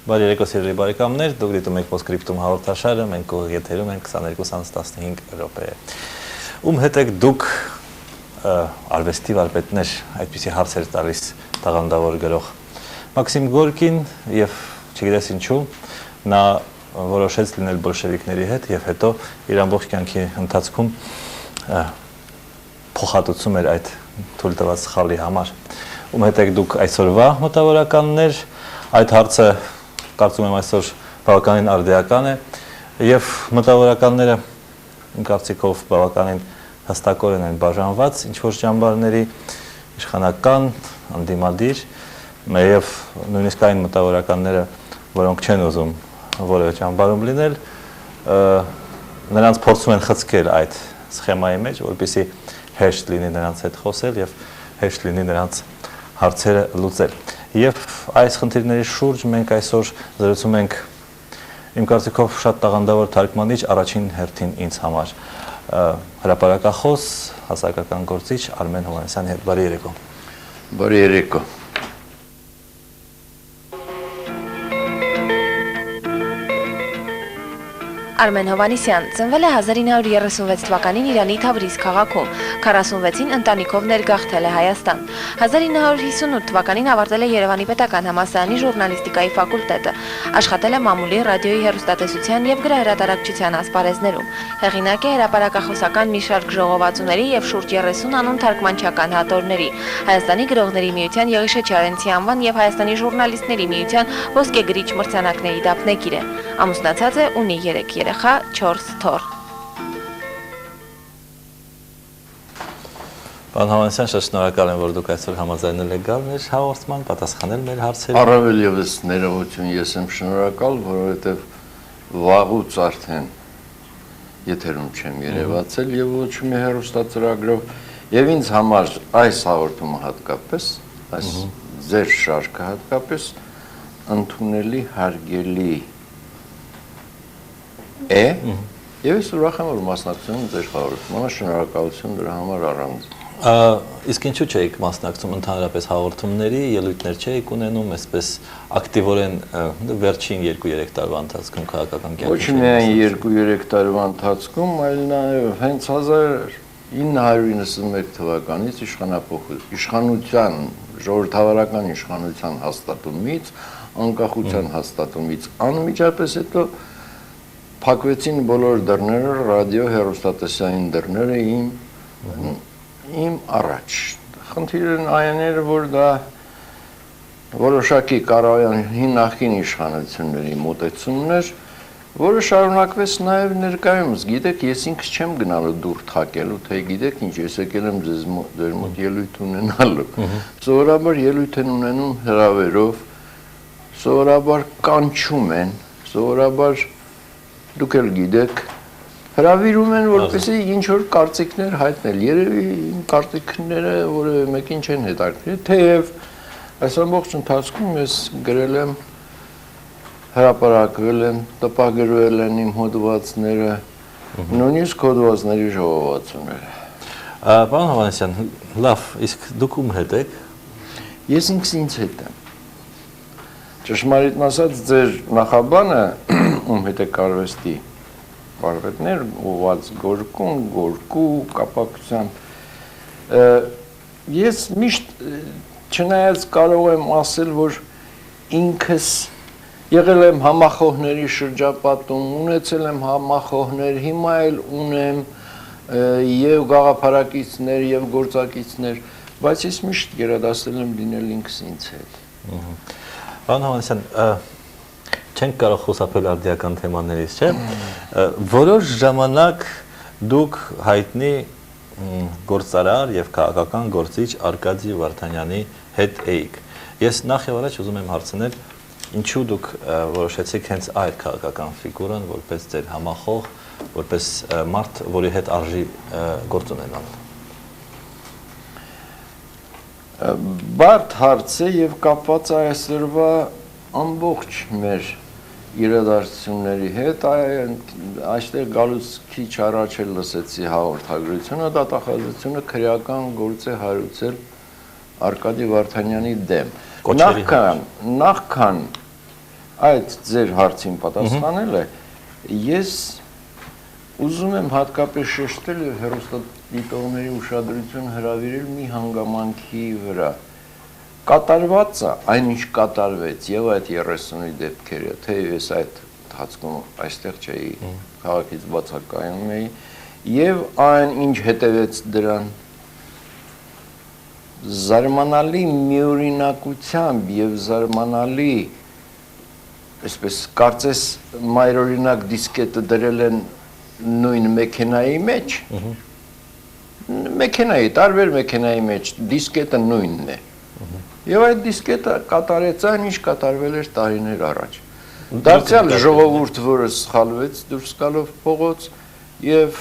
Բարի երեկո սիրելի բարեկամներ, դուք դիտում եք Postscriptum հաղորդաշարը, մենք եթերում ենք 22:15 րոպե։ Ում հետ եք դուք արվեստի վարպետներ, այդպիսի հարցեր տալիս տաղանդավոր գրող Մաքսիմ Գորկին եւ չգիտես ինչու նա որոշեց լինել բոլշևիկների հետ եւ հետո իր ամբողջ կյանքի ընթացքում փոխհատուցում էր այդ թույլ տված սխալի համար։ Ում հետ եք դուք այսօրվա մտավորականներ, այդ հարցը կարծում եմ այսօր բավականին արդիական է եւ մտավորականները իմ կարծիքով բավականին հստակորեն են բաժանված ինչ որ ճամբարների իշխանական, անդիմադիր եւ նույնիսկ այն մտավորականները, որոնք չեն ուզում որևէ ճամբարում լինել, նրանց փորձում են խցկել այդ սխեմայի մեջ, որպեսզի հեշտ լինի նրանց հետ խոսել եւ հեշտ լինի նրանց հարցերը լուծել։ Եվ այս խնդիրների շուրջ մենք այսօր զրուցում ենք իմ կարծիքով շատ տաղանդավոր թարգմանիչ առաջին հերթին ինձ համար հրապարակախոս, հասարակական գործիչ Արմեն Հովհաննիսյանի հետ։ Բարի երեկո։ Բարի երեկո։ Արմեն Հովհաննիսյան ծնվել է 1936 թվականին Իրանի Թավրիզ քաղաքում, 46-ին ընտանիքով ներգաղթել է Հայաստան։ 1958 թվականին ավարտել է Երևանի Պետական համալսարանի ժուրնալիստիկայի ֆակուլտետը, աշխատել է մամուլի, ռադիոյի, հեռուստատեսության եւ գրահրատարակչության ասպարեզներում։ Հեղինակ է հրապարակախոսական մի շարք ժողովածուների եւ շուրջ 30 անուն թարգմանչական հատորների, Հայաստանի գրողների միության Եղիշե Չարենցի անվան եւ Հայաստանի ժուրնալիստների միության ոսկեգրիչ մրցանակների դափնեկիր է։ Ամուսնացած է, ունի 3 երեխա, 4 թոռ։ Պարոն Հովհաննիսյան, շատ շնորհակալ եմ, որ դուք այսօր համաձայնել եք գալ մեր հաղորդման, պատասխանել մեր հարցերին։ Առավել եւս ներողություն, ես եմ շնորհակալ, որովհետեւ վաղուց արդեն եթերում չեմ երևացել եւ ոչ մի հեռուստածրագրով եւ ինձ համար այս հաղորդումը հատկապես, այս ձեր շարքը հատկապես ընդունելի, հարգելի է եւ ես ուրախ եմ, որ մասնակցում եմ ձեր հաղորդմանը, շնորհակալություն դրա համար առանց։ Իսկ ինչու չէիք մասնակցում ընդհանրապես հաղորդումների, ելույթներ չէիք ունենում, այսպես ակտիվորեն վերջին 2-3 տարվա ընթացքում քաղաքական կյանքի։ Ոչ միայն 2-3 տարվա ընթացքում, այլ նաեւ հենց 1991 թվականից իշխանության, ժողովրդավարական իշխանության հաստատումից, անկախության հաստատումից անմիջապես հետո փակվեցին բոլոր դռները, ռադիո, հեռուստատեսային դռները իմ առաջ։ Խնդիրն այն էր, որ դա որոշակի կառավարության նախկին իշխանությունների մոտեցումն էր, որը շարունակվեց նաև ներկայումս։ Գիտեք, ես ինքս չեմ գնալու դուռ թակելու, թե գիտեք ինչ, ես եկել եմ ձեր մոտ ելույթ ունենալու։ Սովորաբար ելույթ են ունենում հրավերով, սովորաբար կանչում են, սովորաբար դուք էլ գիտեք, հրավիրում են, որպեսզի ինչ-որ կարծիքներ հայտնել, երևի իմ կարծիքները որևէ մեկին չեն հետաքրքրել, թեև այս ամբողջ ընթացքում ես գրել եմ, հրապարակվել եմ, տպագրվել են իմ հոդվածները, նույնիսկ հոդվածների ժողովածուները։ Պարոն Հովհաննիսյան, լավ, իսկ դուք ում հետ եք։ Ես ինձ հետ եմ։ Ճշմարիտն ասած, ձեր նախաբանը ում հետ եք արվեստի վարպետներ, ուղղված Գորկու կապակցությամբ։ Ես միշտ չնայած կարող եմ ասել, որ ինքս եղել եմ համախոհների շրջապատում, ունեցել եմ համախոհներ, հիմա էլ ունեմ եւ գաղափարակիցներ եւ գործակիցներ, բայց ես միշտ գերադասել եմ լինել ինքս ինձ հետ։ Պարոն Հովհաննիսյան, չենք կարող խուսափել արդիական թեմաներից, չէ՞։ Որոշ ժամանակ դուք հայտնի գործարար եւ քաղաքական գործիչ Արկադի Վարդանյանի հետ էիք։ Ես նախ եւ առաջ ուզում եմ հարցնել, ինչու դուք որոշեցիք հենց այդ քաղաքական ֆիգուրան որպես ձեր համախոհ, որպես մարդ, որի հետ արժի գործ ունենալ։ Բարդ հարց է եւ կապված է այսօրվա ամբողջ մեր իրադարձությունների հետ, այստեղ գալուց քիչ առաջ էլ լսեցի հաղորդագրությունը, դատախազությունը քրեական գործ է հարուցել Արկադի Վարդանյանի դեմ։ Նախքան այդ ձեր հարցին պատասխանելը ես ուզում եմ հատկապես շեշտել եւ հեռուստադիտողների ուշադրություն հրավիրել մի հանգամանքի վրա։ Կատարվածը, այնինչ կատարվեց եւ այդ 30-ի դեպքերը, թեև ես այդ ընթացքում այստեղ չէի, քաղաքից բացակայում էի, եւ այն ինչ հետևեց դրան զարմանալի միօրինակությամբ եւ զարմանալի, այսպես կարծես մայրօրինակ դիսկետը դրել են նույն մեքենայի մեջ, մեքենայի, տարբեր մեքենայի մեջ դիսկետը նույնն է։ Եվ այդ դիսկետը կատարեց այն, ինչ կատարվել էր տարիներ առաջ։ Դարձյալ ժողովուրդ, որը սխալվեց դուրս գալով փողոց եւ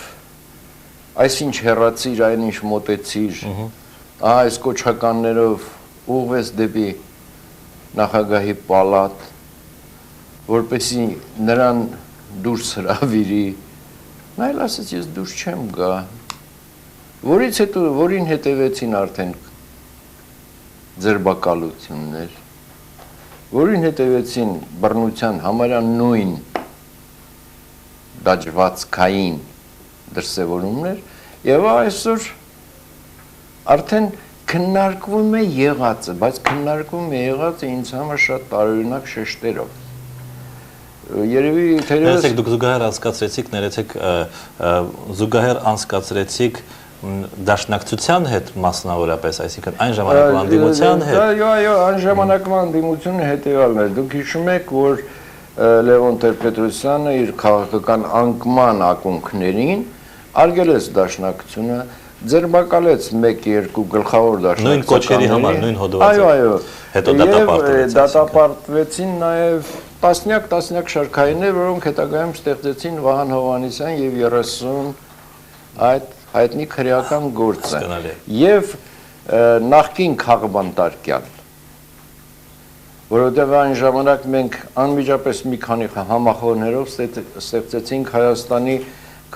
այսինչ հեռացիր, այնինչ մոտեցիր, այս կոչականներով ուղղվեց դեպի նախագահի պալատ, որպեսզի նրան դուրս հրավիրի։ Նա էլ ասաց, ես դուրս չեմ գա։ Որից հետո, որին հետևեցին արդեն ձերբակալություններ, որին հետևեցին բռնության համարյա նույն դաջվածքային դրսևորումներ, եւ այսօր արդեն քննարկվում է եղածը, բայց քննարկվում է եղածը ինձ համար շատ տարօրինակ շեշտերով։ Երևի թերևս Ներեցեք դուք զուգահեռ անցկացրեցիք, ներեցեք զուգահեռ անցկացրեցիք դաշնակցության հետ մասնավորապես, այսինքն այն ժամանակվա անդիմության հետ։ Այո, այն ժամանակվա անդիմությունը հետևյալն էր։ Դուք հիշում եք, որ Լևոն Տեր-Պետրոսյանը իր քաղաքական անկման ակունքներին արգելեց դաշնակցությունը, ձերբակալեց 1-2 գլխավոր դաշնակցականների։ Նույն կոչերի համար, նույն հոդվածը։ Այո, Հետո դատապարտվեցին։ Դատապարտվեցին նաև տասնյակ շարքայիններ, որոնք հետագայում ստեղծեցին Վահան Հովհաննիսյան եւ 30 այդ հայտնի քրեական գործը եւ նախկին քաղբանտարկյալ, որովհետեւ այն ժամանակ մենք անմիջապես մի քանի համախոհներով ստեղծեցինք Հայաստանի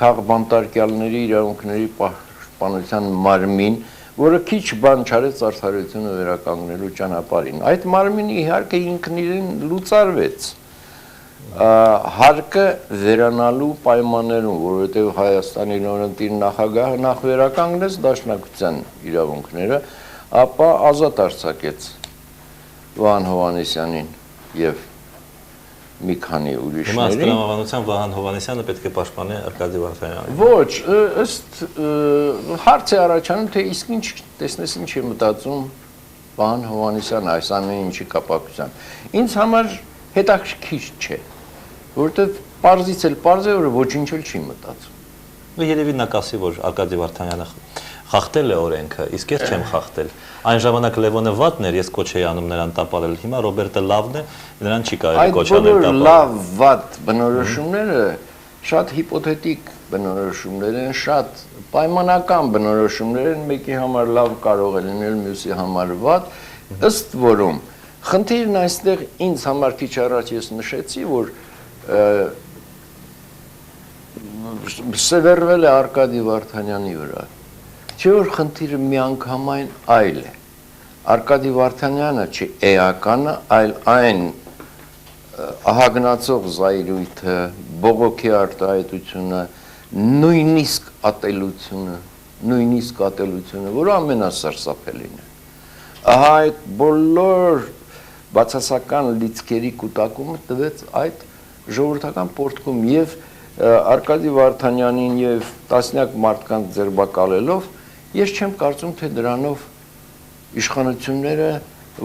քաղբանտարկյալների իրավունքների պաշտպանության մարմին, որը քիչ բան չարեց արդարությունը վերականգնելու ճանապարհին։ Այդ մարմինը իհարկե ինքն իրեն լուծարվեց հարկը վերանալու պայմաններում, որովհետև Հայաստանի նորընտիր նախագահը նախ վերականգնեց դաշնակցության իրավունքները, ապա ազատ արձակեց Վահան Հովհաննիսյանին եւ մի քանի ուրիշներին։ Հիմա ըստ տրամաբանության Վահան Հովհաննիսյանը պետք է պաշտպանի Արկադի Վարդանյանին։ Ոչ, ըստ հարց է առաջանում, թե իսկ ինչ տեսնես ինչ է մտածում Վահան Հովհաննիսյանը այս ամեն ինչի կապակցությամբ։ Ինձ համար հետաքրքիր չէ, որովհետև պարզից էլ պարզ է, որ ոչինչ էլ չի մտածում։ Երևի նա կասի, որ Արկադի Վարդանյանը խախտել է օրենքը, իսկ ես չեմ խախտել։ Այն ժամանակ Լևոնը վատն էր, ես կոչ էի անում նրան տապալել։ Հիմա Ռոբերտը լավն է, նրան չի կարելի կոչ անել տապալել։ Այդ լավ վատ բնորոշումները շատ հիպոթետիկ բնորոշումներ են, շատ պայմանական բնորոշումներ են, մեկի համար լավ կարող է լինել, մյուսի համար վատ, ըստ որում խնդիրն այստեղ ինձ համար քիչ առաջ ես նշեցի, որ սևեռվել է Արկադի Վարդանյանի վրա։ Չէ որ խնդիրը միանգամայն այլ է։ Արկադի Վարդանյանը չի էականը, այլ այն ահագնացող զայրույթը, բողոքի արտահայտությունը, նույնիսկ ատելությունը, որը ամենասարսափելին է։ Ահա այդ բոլոր բացասական լիցքերի կուտակումը տվեց այդ ժողովրդական պորտկում եւ Արկադի Վարդանյանին եւ տասնյակ մարդկանց ձերբակալելով ես չեմ կարծում թե դրանով իշխանությունները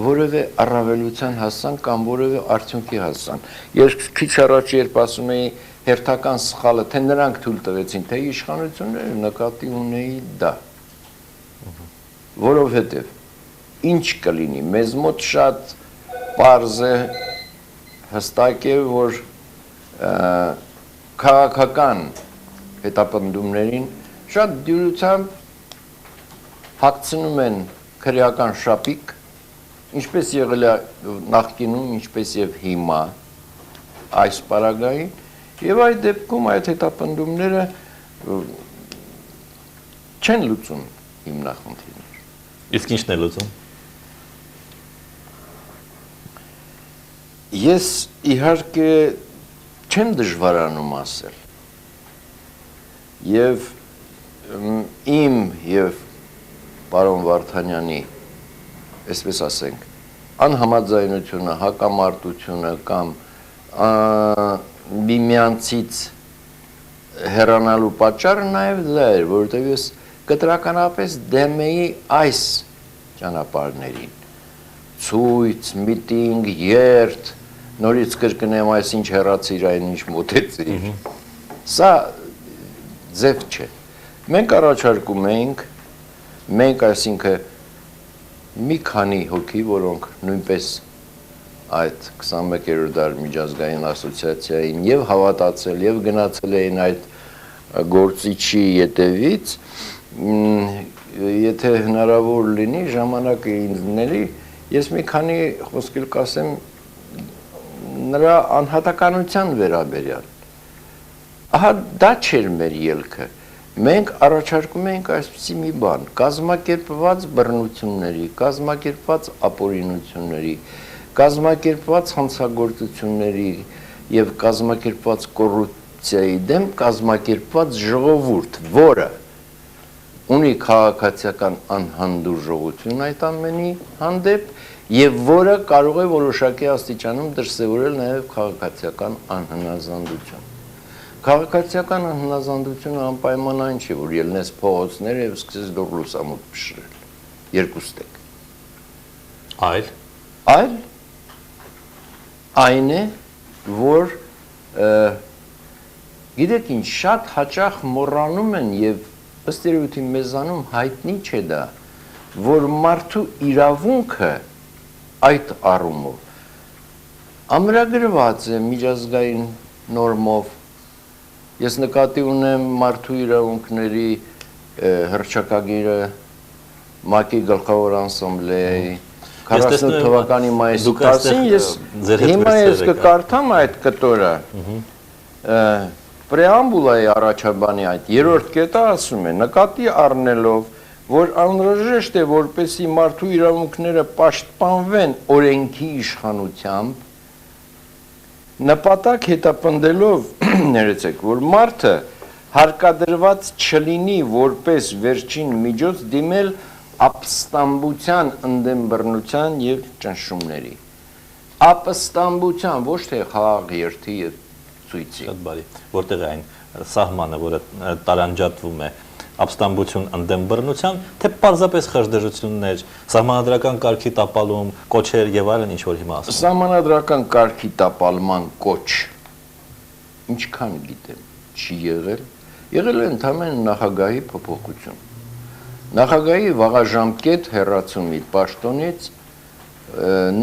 որևէ առավելության հասան կամ որևէ արդյունքի հասան։ Ես քիչ առաջ երբ ասում էի հերթական սխալը թե նրանք թույլ տվեցին թե իշխանությունները նկատի ունեի դա։ Որովհետեւ ինչ կլինի մեզ մոտ շատ պարզ է հստակ է որ քաղաքական հետապնդումներին շատ դյուրությամբ հագցնում են քրեական շապիկ, ինչպես եղել է նախկինում, ինչպես եւ հիմա այս պարագային, եւ այդ դեպքում այդ հետապնդումները չեն լուծում հիմնախնդիրներ։ Իսկ ինչն է լուծում։ Ես իհարկե չեմ դժվարանում ասել։ Եվ իմ եւ պարոն Վարդանյանի, այսպես ասենք, անհամաձայնությունը, հակամարտությունը կամ միմյանցից հեռանալու պատճառը նաև դա էր, որովհետև ես կտրականապես դեմ էի այս ճանապարհներին։ Ցույց, միտինգ, երթ, նորից կրկնեմ այսինչ հեռացիր, այնինչ մոտեցիր։ Սա ձև չէ։ Մենք առաջարկում էինք, մենք այսինքն մի քանի հոգի, որոնք նույնպես այդ 21-րդ դար միջազգային ասոցիացիային եւ հավատացել եւ գնացել էին այդ գործիչի ետևից, եթե հնարավոր լինի ժամանակը ինձ ների, ես մի քանի խոսքեր կասեմ նրա անհատականության վերաբերյալ։ Ահա դա չէր մեր ելքը։ Մենք առաջարկում էինք այսպիսի մի բան, կազմակերպված բռնությունների, կազմակերպված ապօրինությունների, կազմակերպված հանցագործությունների եւ կազմակերպված կոռուպցիայի դեմ կազմակերպված ժողովուրդ, որը ունի քաղաքացիական անհանդուրժողություն այդ ամենի հանդեպ եւ որը կարող է որոշակի աստիճանում դրսեւորել նաեւ քաղաքացիական անհնազանդություն։ Քաղաքացիական անհնազանդությունը անպայման այն չէ, որ ելնես փողոցներ եւ սկսես դուր լուսամուտ փշրել։ Երկու ստեկ։ Այլ այն է, որ գիտեք ինչ, շատ հաճախ մոռանում են եւ ըստ երևույթի մեզանում հայտնի չէ դա, որ մարդու իրավունքը այդ առումով ամրագրված է միջազգային նորմով։ Ես նկատի ունեմ մարդու իրավունքների հռչակագիրը ՄԱԿ-ի գլխավոր ասամբլեայի 48 թվականի մայիսի 10-ին ես հիմա ես կկարդամ այդ կտորը պրեամբուլայի առաջաբանի այդ երրորդ կետը ասում է նկատի առնելով որ անհրաժեշտ է որպեսզի մարդու իրավունքները պաշտպանվեն օրենքի իշխանությամբ նպատակ հետապնդելով ներեցեք որ մարդը հարկադրված չլինի որպես վերջին միջոց դիմել ապստամբության ընդդեմ բռնության եւ ճնշումների ապստամբության ոչ թե խաղաղ երթի եւ ցույցի շատ բարի որտեղ է այն սահմանը որը տարանջատվում է ապստամբություն ընդդեմ բռնության թե պարզապես խժդժություններ սահմանադրական կարգի տապալում կոչեր եւ այլն ինչ որ հիմա ասում սահմանադրական կարգի տապալման կոչ ինչքան գիտեմ չի եղել է ընդհանրապես նախագահի փոփոխություն նախագահի վաղաժամկետ հեռացումի պաշտոնից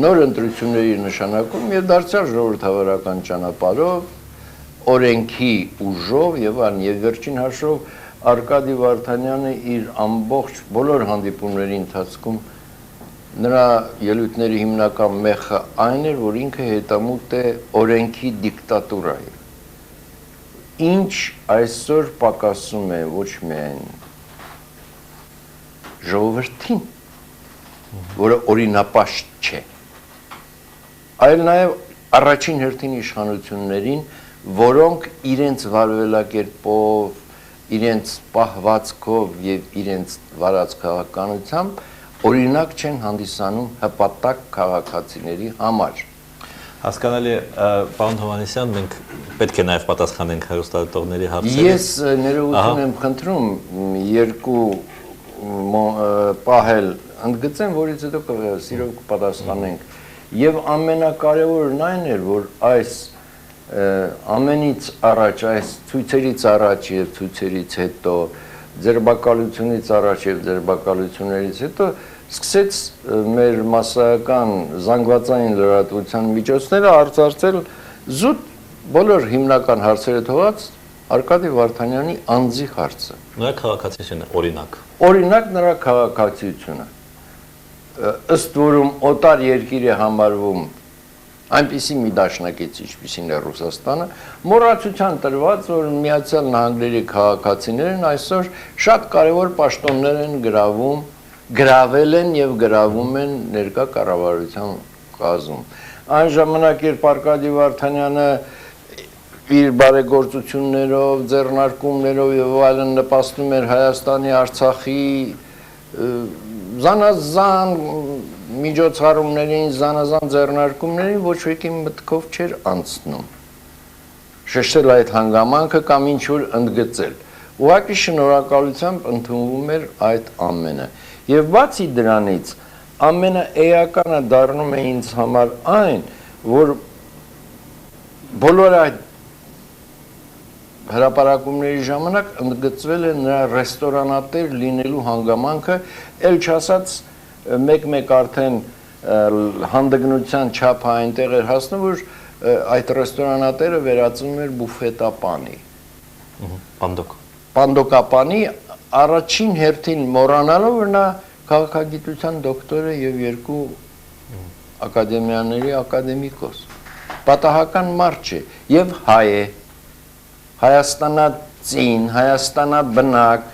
նոր ընտրությունների նշանակում եւ դարձյալ ժողովրդավարական ճանապարհով օրենքի ուժով եւ այլն եւ վերջին հաշվով Արկադի Վարդանյանը իր ամբողջ բոլոր հանդիպումների ընթացքում նրա ելույթների հիմնական մեխը այն էր, որ ինքը հետամուտ է օրենքի դիկտատուրայի։ Ինչ այսօր պակասում է ոչ միայն ժողովրդին, որը օրինապաշտ չէ, այլ նաև առաջին հերթին իշխանություններին, որոնք իրենց վարվելակերպով իրենց պահվածքով եւ իրենց վարած քաղաքականությամբ օրինակ չեն հանդիսանում հպատակ քաղաքացիների համար։ Հասկանալի է, պարոն Հովհաննիսյան, մենք պետք է նաեւ պատասխանենք հեռուստադիտողների հարցերին։ Ես ներողություն եմ խնդրում երկու պահել ընդգծեմ, որից հետո սիրով կպատասխանենք։ Եվ ամենակարևորն այն էր, որ այս ամենից առաջ այս ցույցերից առաջ եւ ցույցերից հետո ձերբակալությունից առաջ եւ ձերբակալություններից հետո սկսեց մեր մասսայական զանգվածային լրատվության միջոցները արծարծել զուտ բոլոր հիմնական հարցերը թողած Արկադի Վարդանյանի անձի հարցը նրա քաղաքացիությունը օրինակ նրա քաղաքացիությունը ըստ որում օտար երկիր է համարվում այնպիսի մի դաշնակից, ինչպիսին է Ռուսաստանը, մոռացության տրված, որ Միացյալ Նահանգների քաղաքացիներն այսօր շատ կարևոր պաշտոններ են գրավել են եւ գրավում են ներկա կառավարության կազմում։ այն ժամանակ երբ Արկադի Վարդանյանը իր բարեգործություններով, ձեռնարկումներով եւ այլն նպաստում էր Հայաստանի, Արցախի զանազան միջոցառումներին, զանազան ձեռնարկումներին ոչ մեկի մտքով չէր անցնում շեշտել այդ հանգամանքը կամ ինչ-որ ընդգծել։ Ուղղակի շնորհակալությամբ ընդունվում էր այդ ամենը։ Եվ բացի դրանից ամենաէականը դառնում է ինձ համար այն, որ բոլոր այդ հրապարակումների ժամանակ ընդգծվել է նրա ռեստորանատեր լինելու հանգամանքը, ել չասած մեկ-մեկ արդեն հանդգնության չափը այնտեղ էր հասնում, որ այդ ռեստորանատերը վերածվում էր բուֆետապանի։ Պանդոկապանի առաջին հերթին մոռանալով, որ նա քաղաքագիտության դոկտոր է եւ երկու ակադեմիաների ակադեմիկոս։ Պատահական մարդ չէ եւ հայ է, հայաստանացին, հայաստանաբնակ,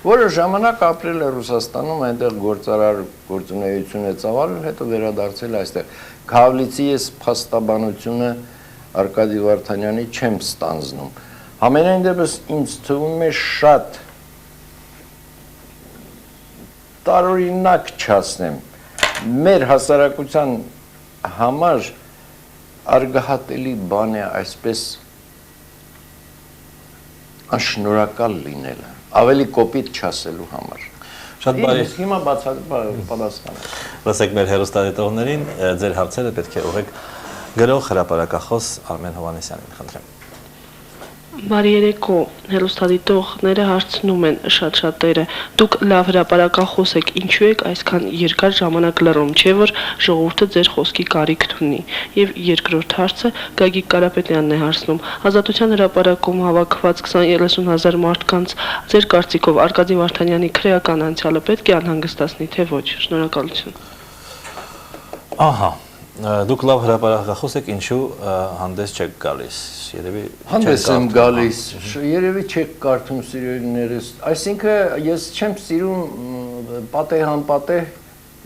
որը ժամանակ ապրել է Ռուսաստանում, այնտեղ գործարար գործունեություն է ծավալել, հետո վերադարձել այստեղ։ Քավլիցի ես փաստաբանությունը Արկադի Վարդանյանի չեմ ստանձնում։ Համենայն դեպս ինձ թվում է շատ տարօրինակ չասնեմ, մեր հասարակության համար արգահատելի բան է այսպես անշնորհակալ լինելը, ավելի կոպիտ չասելու համար։ Շատ բարի։ Իսկ հիմա պատասխանը։ Լսեք մեր հեռուստադիտողներին, ձեր հարցերը պետք է ուղղեք գրող հրապարակախոս Արմեն Հովհաննիսյանին, խնդրեմ։ Բարի երեկո, հեռուստադիտողները հարցնում են շատ-շատերը, դուք լավ հրապարակախոս եք, ինչու եք այսքան երկար ժամանակ լռում, չէ՞ որ ժողովուրդը ձեր խոսքի կարիք ունի։ Եվ երկրորդ հարցը Գագիկ Կարապետյանն է հարցնում. Ազատության հրապարակում հավաքված 20-30 հազար մարդկանց ձեր կարծիքով Արկադի Վարդանյանի քրեական անցյալը պետք է անհանգստացնի, թե ոչ։ Շնորհակալություն։ Ահա, դուք լավ հրապարակախոս եք, ինչու հանդես չեք գալիս։ Երևի հանդես եմ գալիս, երևի չեք կարդում սիրելիներս, այսինքն ես չեմ սիրում պատեհ-անպատեհ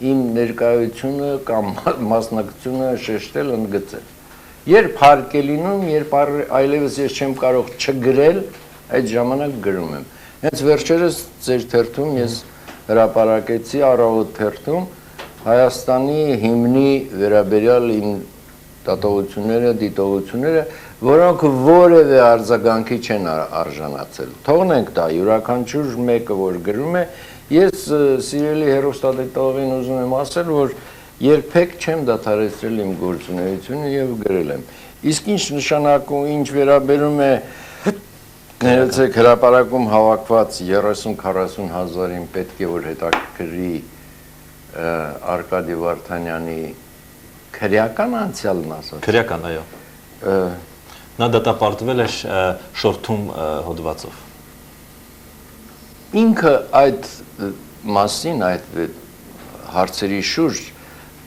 իմ ներկայությունը կամ մասնակցությունը շեշտել, ընդգծել։ Երբ հարկ է լինում, երբ այլևս ես չեմ կարող չգրել, այդ ժամանակ գրում եմ։ Հենց վերջերս ձեր թերթում ես հրապարակեցի Առավոտ թերթում Հայաստանի հիմնի վերաբերյալ իմ դատողությունները, դիտողությունները, որոնք որևէ արձագանքի չեն արժանացել։ Թողնենք դա, յուրաքանչյուր մեկը որ գրում է, ես սիրելի հեռուստադիտողին ուզում եմ ասել, որ երբեք չեմ դադարեցրել իմ գործունեությունը եւ գրել եմ։ Իսկ ինչ նշանակում, ինչ վերաբերում է ներեցեք հրապարակում հավաքված 30-40 հազարին պետք է որ հետաքրքրի Արկադի Վարդանյանի քրեական անցյալն ասած։ Քրեական, այո։ Նա դատապարտվել է շորթում հոդվածով։ Ինքը այդ մասին, այդ հարցերի շուրջ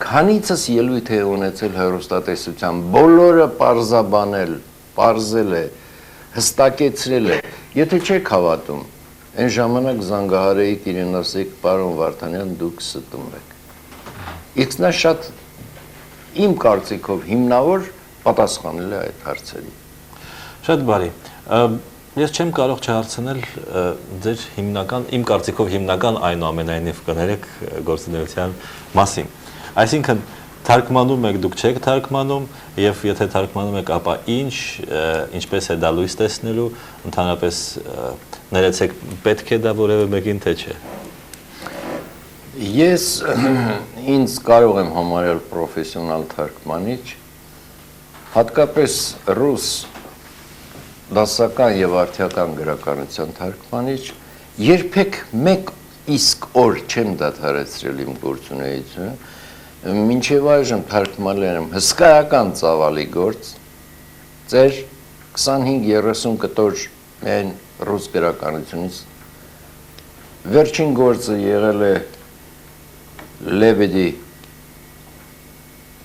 քանիցս ելույթ է ունեցել հեռուստատեսության, բոլորը պարզաբանել, պարզել է, հստակեցրել է։ Եթե չեք հավատում, այն ժամանակ զանգահարեիք իրեն ասեք, պարոն Վարդանյան, դուք ստում եք։ Իսկ նա շատ իմ կարծիքով հիմնավոր պատասխանել է այդ հարցերին։ Շատ բարի։ Ես չեմ կարող չհարցնել ձեր հիմնական, իմ կարծիքով հիմնական այնուամենայնիվ կներեք գործունեության մասին։ Այսինքն թարգմանում եք, դուք չեք թարգմանում, եւ եթե թարգմանում եք, ապա ինչպես է դա լույս տեսնելու, ընդհանրապես ներեցեք, պետք է դա որևէ մեկին թե չէ։ Ես ինձ կարող եմ համարել պրոֆեսիոնալ թարգմանիչ, հատկապես ռուս դասական եւ արդյական գրականության թարգմանիչ, երբեք մեկ իսկ օր չեմ դադարեցրել իմ գործունեությունը, մինչև այժմ թարգմանել եմ հսկայական ծավալի գործ, ծեր 25-30 կտոր միայն ռուս գրականությունից, վերջին գործը եղել է Լեբեդի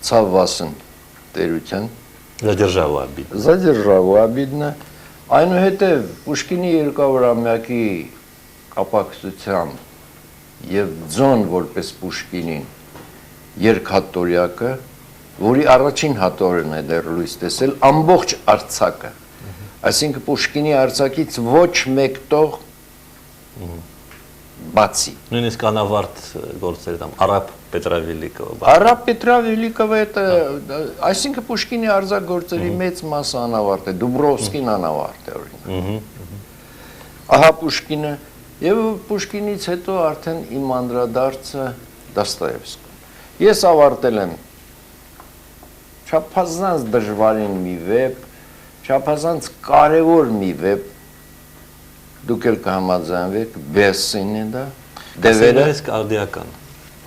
Ցավվասն տերության, Задержаву обидно, այնուհետև Պուշկինի 200-ամյակի կապակցությամբ եւ ձոն որպես Պուշկինին երկհատորյակը որի առաջին հատորն է դեռ լույս տեսել ամբողջ արձակը։ Այսինքն Պուշկինի արձակից ոչ մեկ տող բացի։ Նույնիսկ անավարտ գործեր там Արաբ Պետրավիլիկովը։ Արաբ Պետրավիլիկովը այսինքն Պուշկինի արձակ գործերի մեծ մասը անավարտ է, Դուբրովսկին անավարտ է օրինակ։ Ահա Պուշկինը եւ Պուշկինից հետո արդեն իմ անդրադարձը Դոստոևսկին։ Ես ավարտել եմ չափազանց դժվարին մի վեպ, չափազանց կարևոր մի վեպ, դուք էլ կհամաձայնվեք, Բեսին է դա, դևերը արդիական։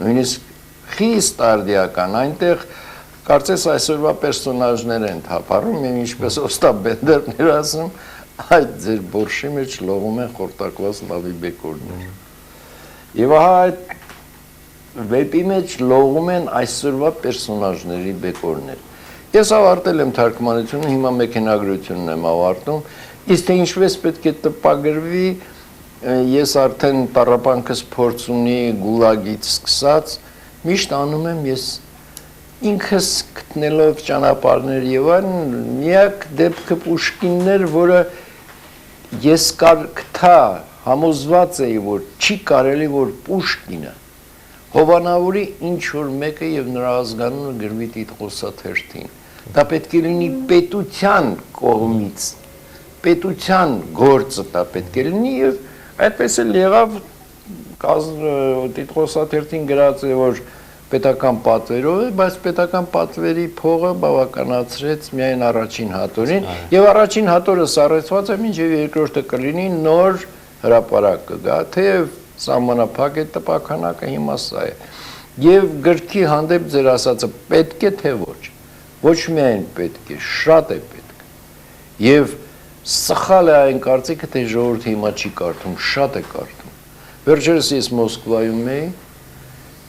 Նույնիսկ խիստ արդիական, այնտեղ կարծես այսօրվա պերսոնաժներ են թափառում, եւ ինչպես Օստապ Բենդերն էր ասում, այդ ձեր բորշի մեջ լողում են խորտակված լավի բեկորներ։ Եվ ահա այդ վեպի մեջ լողում են այսօրվա պերսոնաժների բեկորներ։ Ես ավարտել եմ թարգմանությունը, հիմա մեքենագրությունն եմ ավարտում, իսկ թե ինչպես պետք է տպագրվի, ես արդեն տառապանքս փորձ ունի գուլագից սկսած, միշտ անում եմ ես ինքս գտնելով ճանապարհներ եւ այլն, միակ դեպքը Պուշկինն էր, որը ես գտա, համոզված էի, որ չի կարելի, որ Պուշկինը հովանավորի ինչ որ մեկը եւ նրա ազգանունը գրվի տիտղոսաթերթին։ Դա պետք է լինի պետության կողմից, պետության գործը դա պետք է լինի եւ այդպես էլ եղավ տիտղոսաթերթին գրած է, որ պետական պատվերով է, բայց պետական պատվերի փողը բավականացրեց միայն առաջին հատորին եւ առաջին հատորը սառեցված է, մինչեւ երկրորդը կլինի նոր հրապարակ կգա, թեև սահմանափակ է տպաքանակը հիմա սա է։ Եվ գրքի հանդեպ ձեր ասածը պետք է թե ոչ միայն պետք է, շատ է պետք։ Եվ սխալ է այն կարծիքը, թե ժողովուրդը հիմա չի կարդում, շատ է կարդում։ Վերջերս ես Մոսկվայում էի,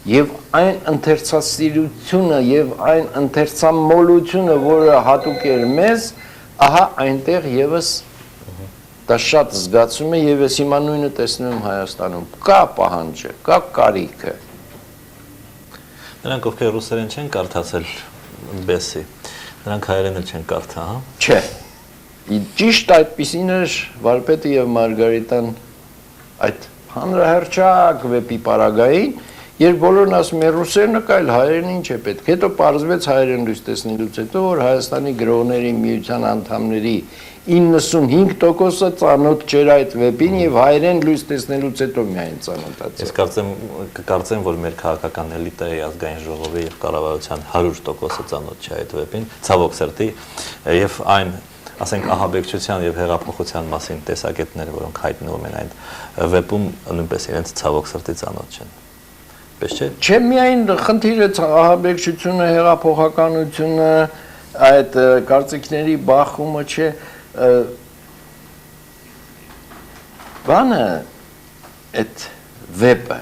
եւ այն ընթերցասիրությունը եւ այն ընթերցամոլությունը, որը հատուկ էր մեզ, ահա այնտեղ եւս դա շատ զգացում է եւ ես հիմա նույնը տեսնում եմ Հայաստանում։ Կա պահանջը, կա կարիքը։ Նրանք ովքեր ռուսերեն չեն կարդացել Բեսի, նրանք հայերեն չեն կարդա, հա։ Չէ։ Ճիշտ այդպիսին էր Վարպետը եւ Մարգարիտան այդ հանրահռչակ վեպի պարագային, երբ բոլորն ասում են ռուսերենը կայլ հայերեն ինչ է պետք։ Հետո պարզվեց հայերեն լույս տեսնելուց հետո, որ Հայաստանի գրողների միության անդամների 95%-ը ծանոթ չէր այդ վեպին եւ հայերեն լույս տեսնելուց հետո միայն ծանոթացավ։ Ես կարծեմ, որ մեր քաղաքական էլիտայի ազգային ժողովի եւ կառավարության 100%-ը ծանոթ չէ այդ վեպին, ցավոք սրտի, եւ այն, ասենք, ահաբեկչության եւ հեղափոխության մասին տեսակետները, որոնք հայտնվում են այդ վեպում, նույնպես իրենց ցավոք սրտի ծանոթ չեն։ Պես չէ։ Չէ, միայն խնդիրը ահաբեկչությունը, հեղափոխականությունը, այդ կարծիքների բախումը չէ, բանը այդ վեպը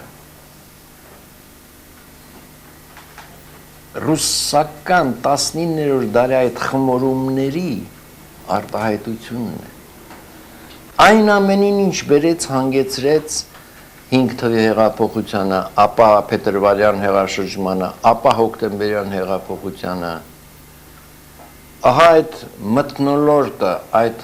ռուսական 19-րդ դարի այդ խմորումների արտահայտությունն է։ Այն ամենին, ինչ բերեց հանգեցրեց 5 թվի հեղափոխությանը, ապա Փետրվարյան հեղաշրջմանը, ապա հոկտեմբերյան հեղափոխությանը, ահա այդ մթնոլորտը, այդ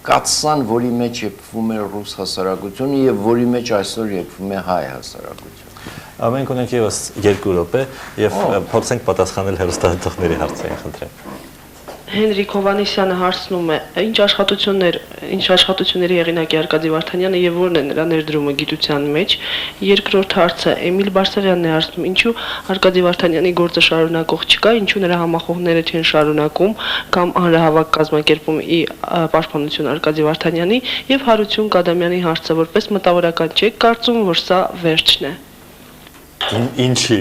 կաթսան, որի մեջ եփվում է ռուս հասարակությունը եւ որի մեջ այսօր եփվում է հայ հասարակությունը։ Մենք ունենք եւս 2 րոպե եւ փորձենք պատասխանել հեռուստադիտողների հարցերին, խնդրեմ։ Հենրիկ Հովանեսյանը հարցնում է. ինչ աշխատությունների հեղինակ է Արկադի Վարդանյանը եւ որն է նրա ներդրումը գիտության մեջ։ Երկրորդ հարցը Էմիլ Բարսեղյանն է հարցնում. ինչու Արկադի Վարդանյանի գործը շարունակող չկա, ինչու նրա համախոհները չեն շարունակում կամ հանրահավաք կազմակերպում ի պաշտպանություն Արկադի Վարդանյանի, եւ Հարություն Կադամյանի հարցը, որպես մտավորական չեք կարծում, որ սա վերջն է։ Ինչի։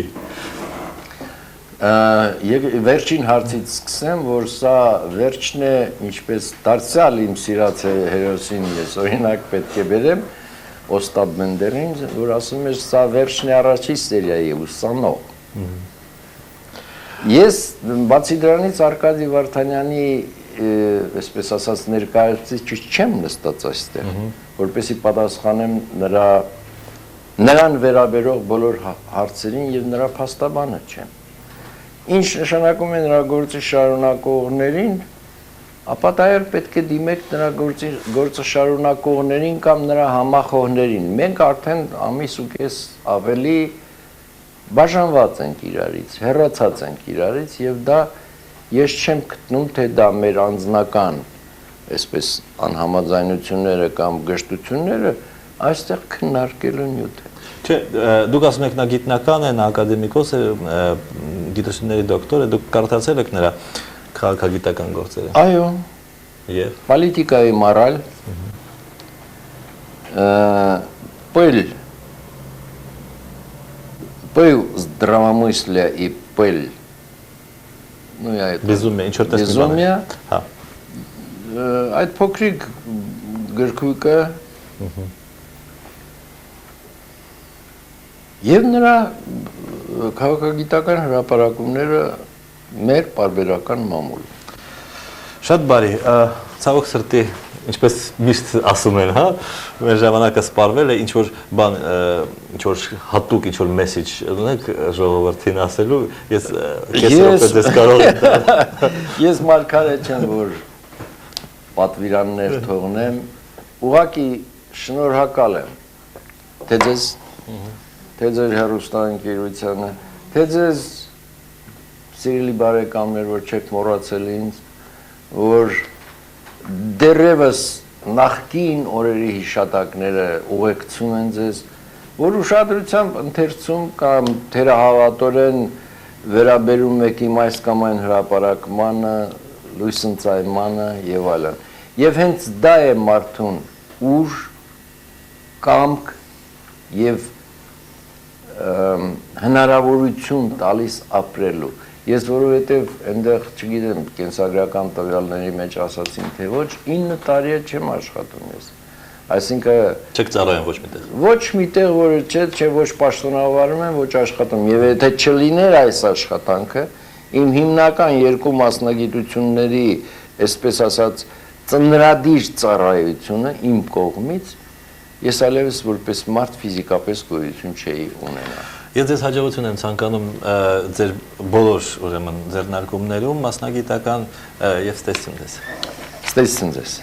Եվ վերջին հարցից սկսեմ, որ սա վերջն է, ինչպես դարձյալ իմ սիրած հերոսին ես օրինակ պետք է բերեմ Օստապ Բենդերին, որ ասում էր սա վերջն է առաջի սերիայի ուսանող։ Ես բացի դրանից Արկադի Վարդանյանի, այսպես ասած, ներկայացուցիչ չեմ նստած այստեղ, որպեսզի պատասխանեմ նրան վերաբերող բոլոր հարցերին եւ նրա փաստաբանը չեմ։ ինչ նշանակում է նրա գործի շարունակողներին, ապա դա էլ պետք է դիմեք նրա գործը շարունակողներին կամ նրա համախոհներին։ Մենք արդեն ամիս ու կես ավելի բաժանված ենք իրարից, հեռացած ենք իրարից եւ դա ես չեմ գտնում, թե դա մեր անձնական այսպես անհամաձայնությունները կամ գժտությունները այստեղ քննարկելու նյութ է։ Չէ, դուք ասում եք նա գիտնական է, նա ակադեմիկոս է, գիտությունների դոկտոր է, դուք կարդացել եք նրա քաղաքագիտական գործերը։ Այո, Եվ политика и мораль, пыль здравомыслия и пыль, ну я это Безумие, ինչ որ տեսնի безумие, Հա։ այդ փոքրիկ գրքույկը եւ նրա քաղաքագիտական հրապարակումները մեր պարբերական մամուլ։ Շատ բարի, ցավոք սրտի, ինչպես միշտ ասում են, հա, մեր ժամանակը սպառվել է, ինչ որ բան, ինչ որ հատուկ, ինչ որ մեսեջ ունեք ժողովրդին ասելու, ես կես րոպե ձեզ կարող եմ տալ։ Ես մարգարե չեմ, որ պատվիրաններ թողնեմ, ուղղակի շնորհակալ եմ, թե ձեզ, թե ձեր հեռուստաընկերությանը, թե ձեզ սիրելի բարեկամներ, որ չեք մոռացել ինձ, որ դեռևս նախկին օրերի հիշատակները ուղեկցում են ձեզ, որ ուշադրությամբ ընթերցում կամ թերահավատորեն վերաբերում եք իմ այս կամ այն հրապարակմանը, լույսընծայմանը եւ այլն։ Եվ հենց դա է մարդուն ուժ, կամք եւ հնարավորություն տալիս ապրելու։ Ես որովհետև այնտեղ, չգիտեմ, կենսագրական տվյալների մեջ ասացին, թե ոչ 9 տարի է չեմ աշխատում ես։ Այսինքն Չեք ծառայում ոչ միտեղ։ ոչ միտեղ, որը չէ ոչ պաշտոնավարում եմ, ոչ աշխատում։ Եվ եթե չլիներ այս աշխատանքը, իմ հիմնական երկու մասնագիտությունների, այսպես ասած, ծնրադիր ծառայությունը իմ կողմից, ես այլևս որպես մարդ ֆիզիկապես գոյություն չէի ունենա։ Ես ձեզ հաջողություն եմ ցանկանում ձեր բոլոր ուրեմն ձեռնարկումներում մասնագիտական եւ ստեսին ձեզ։ Ստեսին ձեզ։